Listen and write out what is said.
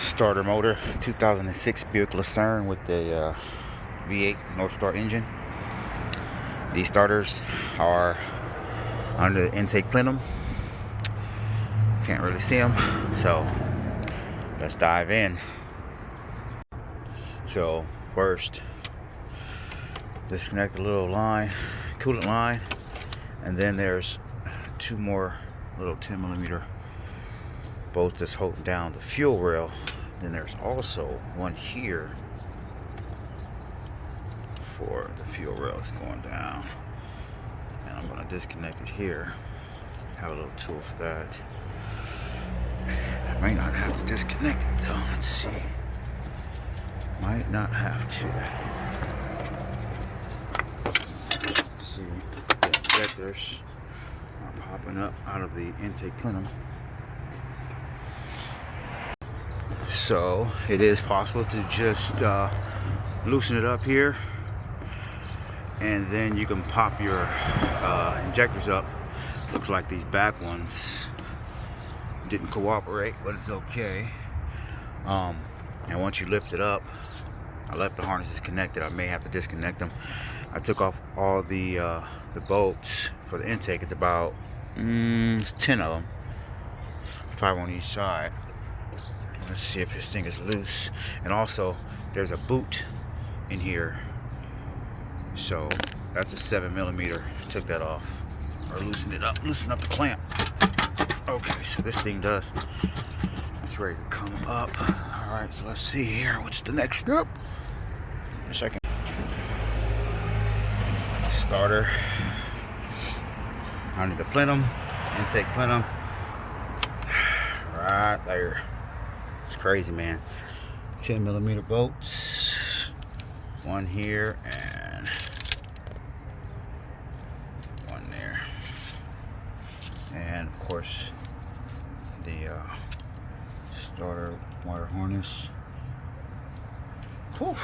starter motor, 2006 Buick Lucerne with the V8 North Star engine. These starters are under the intake plenum. Can't really see them, so let's dive in. So first, disconnect the little line, coolant line, and then there's two more little 10mm bolts that's holding down the fuel rail. Then there's also one here for the fuel rail that's going down, and I'm going to disconnect it here. Have a little tool for that. I might not have to disconnect it though. Let's see. Might not have to. Let's see. The injectors are popping up out of the intake plenum. So it is possible to just loosen it up here, and then you can pop your injectors up. Looks like these back ones didn't cooperate, but it's okay. And once you lift it up, I left the harnesses connected. I may have to disconnect them. I took off all the bolts for the intake. It's about 10 of them, 5 on each side. Let's see if this thing is loose. And also, there's a boot in here, so that's a 7mm. Took that off, or loosened it up, loosened up the clamp. Okay, so this thing it's ready to come up. All right, so let's see here. What's the next step? A second. Starter under the plenum, intake plenum, right there. It's crazy, man. 10mm bolts, one here and one there, and of course the starter wire harness. Whew.